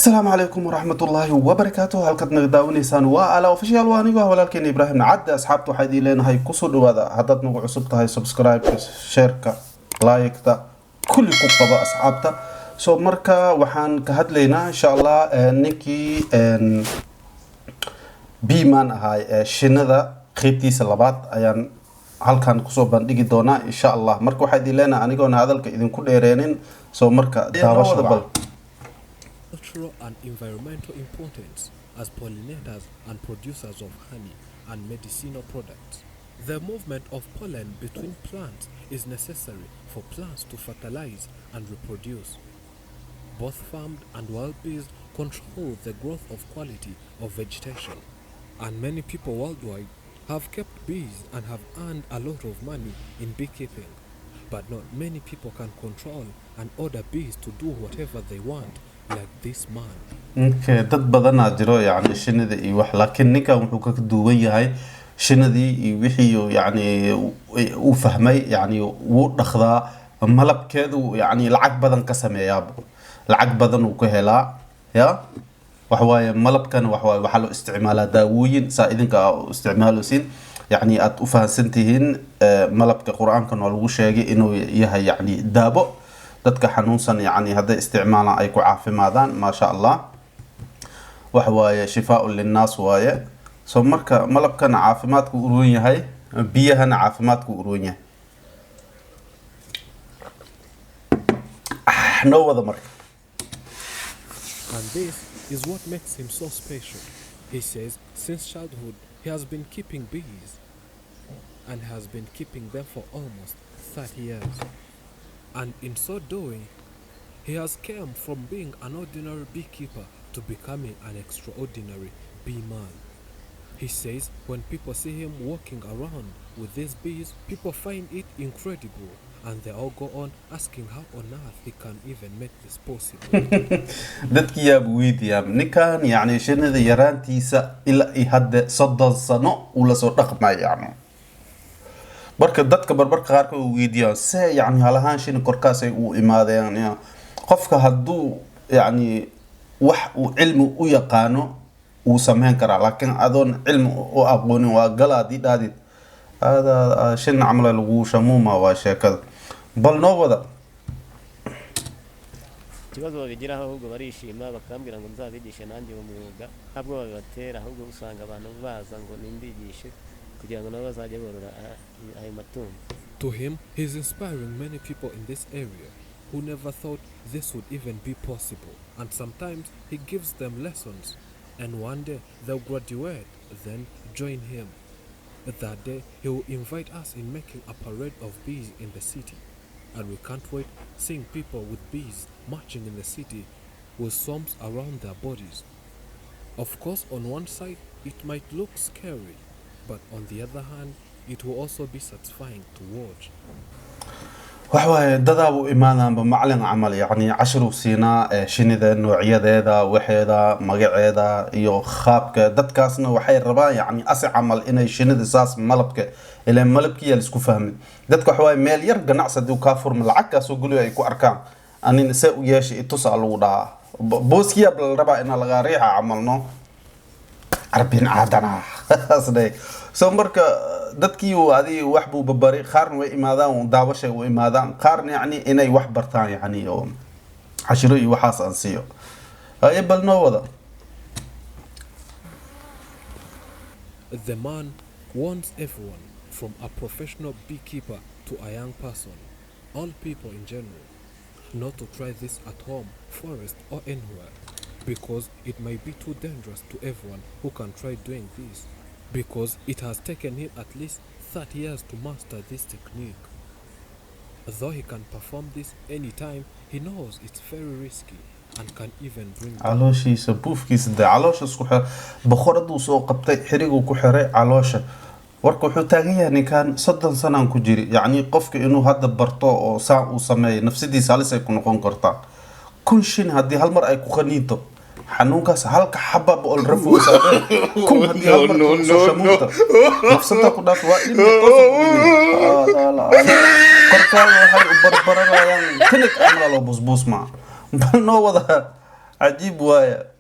السلام عليكم ورحمة الله وبركاته. هلكت نقداونيسان وعلى official وانيغو ولكن إبراهيم عد أصحابته حيدي لنا هاي كسر وهذا هدات نوع عصبته هاي سبسكرايب شيركا لايك تا كل قبة أصحابته سو مركا وحان كهد لنا إن شاء الله نكي بيمان هاي شنذا خيبتي سلابات أيان halkan kusoo bandhigi doona insha Allah marka waxa idin leenahay anigoona hadalka idin ku dheereenin soo marka daawashada bal cultural and environmental importance as pollinators and producers of honey and medicinal products. The movement of pollen between plants is necessary for plants to fertilize and reproduce. Both farmed and wild bees control the growth of quality of vegetation, and many people worldwide have kept bees and have earned a lot of money in beekeeping, but not many people can control and order bees to do whatever they want like this man. Okay, dad badan jiro yani shinida iyo wax laakiin ninka wuxuu ka duwan yahay shinidii iyo wixii yani uu fahmay yani wuu dhaqdaa malabkeedu yani lacag badan ka sameeyaa lacag badan uu ka helaa ya وحواي ملبكن وحواي وحلو استعمالها داوين سائدينك استعماله سين يعني أتوفها سنتين ملبك قرآن كانوا الوشيء إنه يهي يعني دابو دتك حنوسا يعني هذا استعماله أيكو عافي ماذا ما شاء الله وحواي شفاء للناس وهاي سمرك ملبكن عافيماتك أروية هاي بيهن عافيماتك أروية نو هذا مرك And this is what makes him so special. He says since childhood he has been keeping bees and has been keeping them for almost 30 years. And in so doing, he has come from being an ordinary beekeeper to becoming an extraordinary bee man. He says when people see him walking around with these bees, people find it incredible. And they all go on asking how on earth he can even make this possible. دتك يا بويد يا نكان يعني شنو ذا يرانتي سا إلا يهد صد الصنو ولا صد رقم يعني بركة دتك بربرك غارك ويديا سا يعني هالهان شنو كركاسي وإمادة يعني قفك هدو يعني وح وعلم ويقانو وسمهن كرا لكن أظن علم وأقوني وقلا دي دادي هذا شن عمل الوشة مو ما واشيء كذا بل نوبدا ikibazo bagira ahubwo barishima bakambira ngo nzabigishe nanjye mu mwuga ntabwo bagatera ahubwo usanga abantu baza ngo nimbigishe kugira ngo nabo bazajye borora ayo matungo. To him, he is inspiring many people in this area who never thought this would even be possible, and sometimes he gives them lessons and one day they'll graduate then join him. That day he will invite us in making a parade of bees in the city, and we can't wait seeing people with bees marching in the city with swarms around their bodies. Of course, on one side it might look scary, but on the other hand it will also be satisfying to watch. وحواي دادابو إيمانا بمعلن عمل يعني 10 سنة شنيدا نوعية ذا وحيدا مقعيدا يو خابك دادكاسنا وحي الربا يعني أسي عمل إني شنيدا ساس ملبك إلي ملبك يلسكو فهمي دادكو حواي ميل يرقى نعسا دو كافور من العكاس وقولوا يكو أركان أني نساء ياشي اتسألوا دا بوسكيا بالربا إنا لغاريها عملنا عربين عادنا أصدي سومرك dadkii wadii wax buu babari qaarn way imaadaan daawashay way imaadaan qaarn yani inay wax bartaan yani oo cashiro iyo waxaas aan siiyo ay bal noo wada. The man warns everyone from a professional beekeeper to a young person, all people in general, not to try this at home, forest or anywhere, because it may be too dangerous to everyone who can try doing this. Because it has taken him at least 30 years to master this technique. Though he can perform this anytime, he knows it's very risky and can even bring علوشي سبوف كيس ده علوش سكوح بخورد وسوق قبتي حريق وكحري علوش وركو حتاجي يعني كان صدق سنة كجري يعني قفك إنه هذا برطو أو ساعة وسماي نفس دي سالسة يكون قنقرطا كل شيء هذه هالمرة يكون خنيته حنوكاس هالك حبب الرفو سابق كم هدي هالمرة شموتا نفسنا كنا في وقت لا لا قرطا وهاي بربرة يعني كنك عمل له بوس ما بل نو وذا عجيب وايا.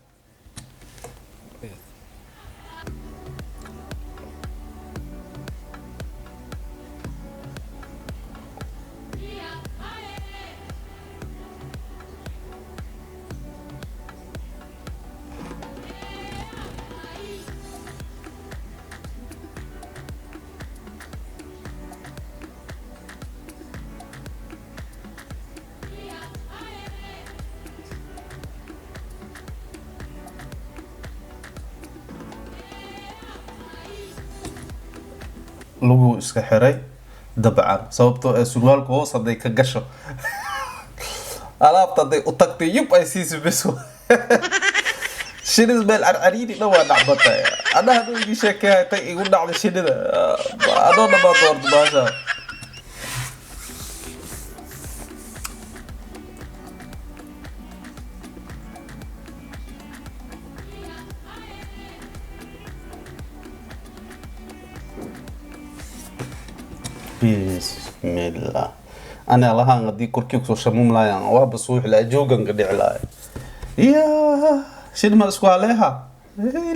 لوجو إسكحري دبعا صوبته سروال كو صدق كجشة ألا بتضي أطقتي يب أي سيس بسوا شنو بال عريني لو أنا عبطة أنا هذا يجي شكاية يقول نعم شنو أنا ما دور باشا بسم الله أنا الله عندي كركيك سو شموم لا يعني وابصوح لا جوجن قد علاه يا شنو ما اسكو عليها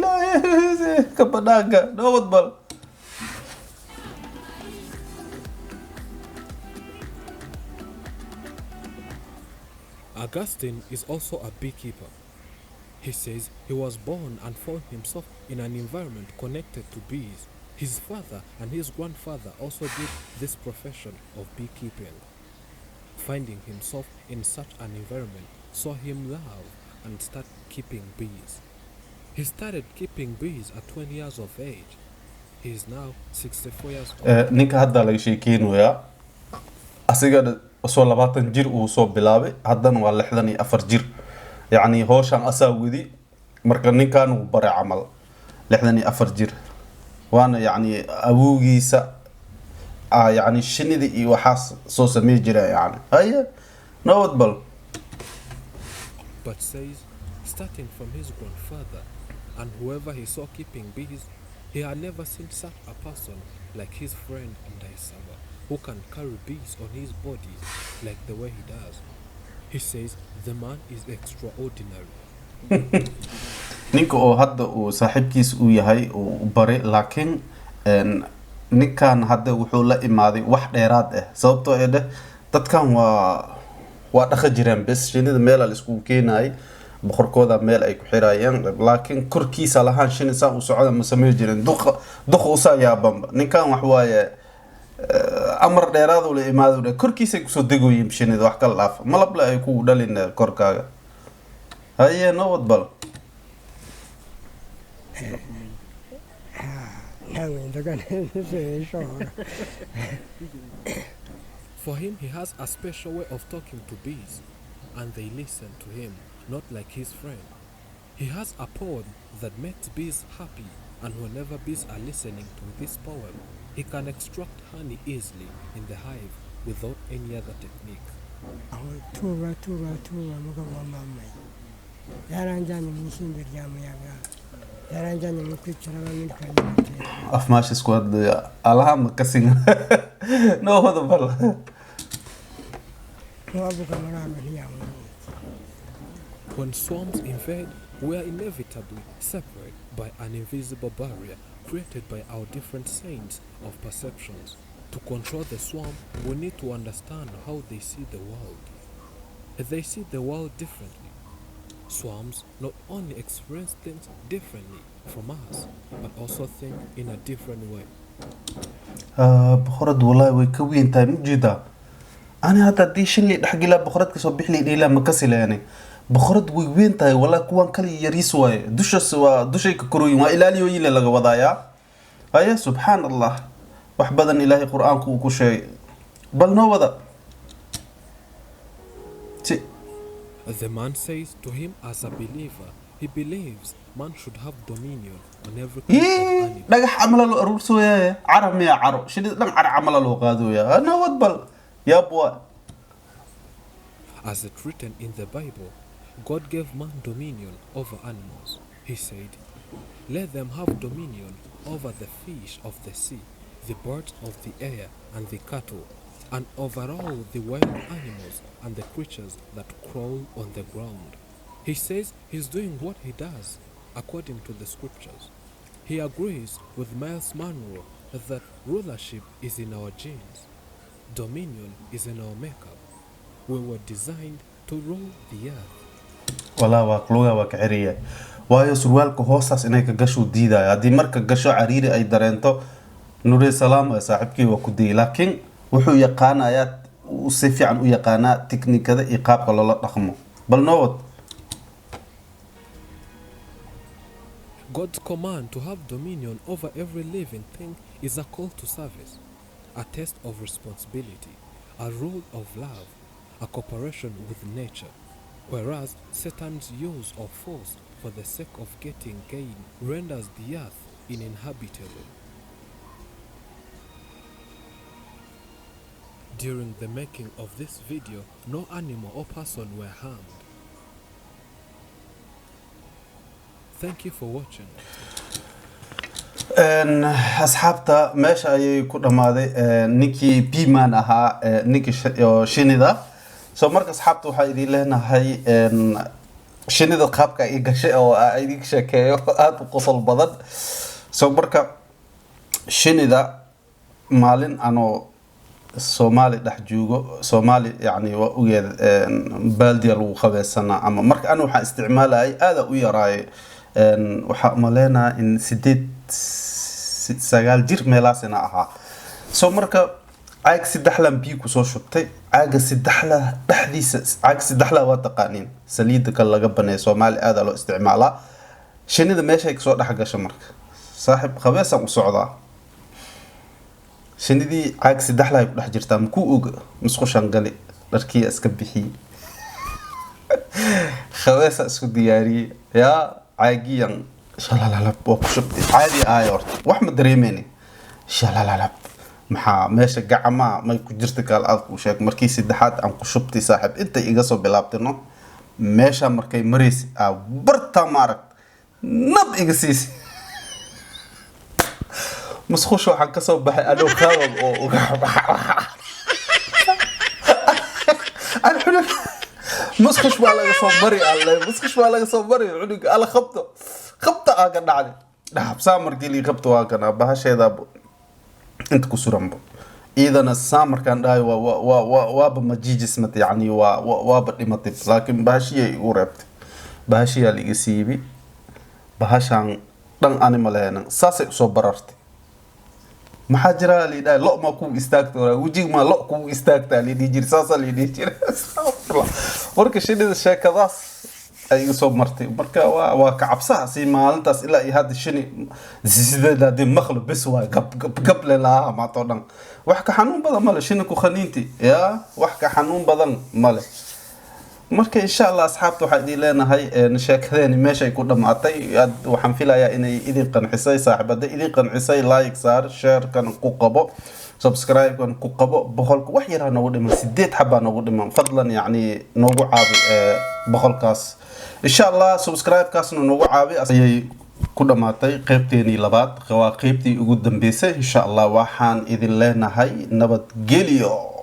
لا كبناقة نوت بل Augustine is also a beekeeper. He says he was born and found himself in an environment connected to bees. His father and his grandfather also did this profession of beekeeping. Finding himself in such an environment saw him love and start keeping bees. He started keeping bees at 20 years of age. He is now 64 years old. ninka hadda laga sheekeynayaa asiga soo 20 jir uu soo bilaabay haddana waa 64 jir yani hawshan asaawidi marka ninkan uu baray camal 64 jir وانا يعني أبوجيسا يعني الشني دي وحاس صوص ميجرا يعني هيا نوت بل But says starting from his grandfather and whoever he saw keeping bees, he had never seen such a person like his friend Ndaisaba who can carry bees on his body like the way he does. He says the man is extraordinary. ninka oo hadda uu saaxiibkiis u yahay oo bare laakiin ninkan hadda wuxuu la imaaday wax dheeraad ah sababtoo ah dadkan waa dhaqa jireen bas shinida meel la isku keenay boqorkooda meel ay ku xiraayeen laakiin korkiisa lahaan shin saa u socda ma sameey jireen duq u saayaaban ninkan wax waaye amar dheeraad u la imaaday korkiisa ku soo degooyeen shinida wax kala dhaaf malab la ay ku dhalin korkaaga haye nabad bal For him, he has a special way of talking to bees, and they listen to him, not like his friend. He has a poem that makes bees happy, and whenever bees are listening to this poem, he can extract honey easily in the hive without any other technique. أفماش سكواد ألهم كسين نو هذا بل When swarms invade, we are inevitably separated by an invisible barrier created by our different sense of perceptions. To control the swarm, we need to understand how they see the world. They see the world differently. Swarms not only experience things differently from us, but also think in a different way. بخرد والله ويكوين تايم جدا أنا هذا ديش اللي نحكي له بخرد كسبح لي إلى مكسلة يعني بخرد وين تاي والله كوان كلي يريسوا دوش سوا دوش يكروي ما إلى اليوم إلى لجوضايا هيا سبحان الله وحبذا إلهي قرآن كو شيء بل نوضا The man says to him as a believer, he believes man should have dominion on every kind of animal. نجح عمل له أرسل يا عرب يا عرب شديد لم عمل له قادو يا أنا وضبل يا بوا. As it written in the Bible, God gave man dominion over animals. He said, "Let them have dominion over the fish of the sea, the birds of the air, and the cattle, and over all the wild animals and the creatures that crawl on the ground." He says he's doing what he does according to the scriptures. He agrees with Miles Monroe that rulership is in our genes, dominion is in our makeup. We were designed to rule the earth. walaa waa qluga waa ka xiriya waayo surwaalka hoostaas inay ka gasho diidaya hadii marka gasho cariiri ay dareento nuri salaam ay saaxibkii waa ku diiday laakiin wuxuu yaqaanayaa si fiican u yaqaana tiknikada iyo qaabka loola dhaqmo bal nood God's command to have dominion over every living thing is a call to service, a test of responsibility, a role of love, a cooperation with nature. Whereas Satan's use of force for the sake of getting gain renders the earth uninhabitable. During the making of this video, no animal or person were harmed. Thank you for watching. asxaabta meesha ayay ku dhamaaday ninkii Piman ahaa ninkii Shinida soo marka asxaabta waxa idin leenahay Shinida qaabka ay gashay oo ay idin sheekeeyo aad u qosol badan soo marka Shinida maalin ano Somali dhex joogo Somali yani waa u yeed baldi lagu qabeysana ama marka anu waxa isticmaalay aad u yaraay waxa maleena in 8 jir meelaasina ahaa soo marka caag 3 lan biyo ku soo shubtay caaga 3 dhaxdiisa caag 3 waa taqaanin saliid ka laga banay Somali aad loo isticmaalaa Shinida meesha ay soo dhax gasho marka saaxib qabeesan u socdaa Shinidii caag 3 la ku dhex jirtaa ma ku og musqushan gali dharkii iska bixi qabeesa isku diyaari ya عاجيا شلالا وقشبت عادي آيورت وأحمد دريميني شلالا محا ماشي قعما ما يكون جرتك على الأرض وشاك مركيسي دحات عن قشبتي صاحب أنت إيقاسو بلابتنو ماشا مركي مريسي برتا مارك نب إيقاسيسي مسخوشو حن كسو بحي ألو خاوب أنا حلو مسخش ولا صبري الله مسخش ولا صبري عنق على خبطه اقعد علي لا بسامر قلي خبطه واكنا بهاش هذا انت كسرمب اذا السامر كان داي واب مجيج اسمت يعني واب دمت لكن بهاشي وربت بهاشي اللي يسيبي بهاشان دن انيمال هنا ساسي سو بررت maxaa jira liiday lo ma ku istaagto wajiga ma lo ku istaagta liidii jir saasa liidii jir warka Shinida sheekadaas ay soo martay marka waa ka cabsaha si maalintaas ilaa ay had Shini sidada dib maqlo bis waa gab la ma todan wax ka xanuun badan male Shini ku khaniinti ya wax ka xanuun badan male marka insha Allah asxaabtu waxa idin leenahay sheekadeen meesha ay ku dhamaatay waxaan filayaa inay idin qancisay saaxiibada idin qancisay like saar share kan ku qabo subscribe kan ku qabo boqolka wax yar noogu dhiman 8 xabba noogu dhiman fadlan yani noogu caabi boqolkaas insha Allah subscribe kaasna noogu caabi ayay ku dhamaatay qaybteeni labaad waa qaybtii ugu dambeysay insha Allah waxaan idin leenahay nabad geliyo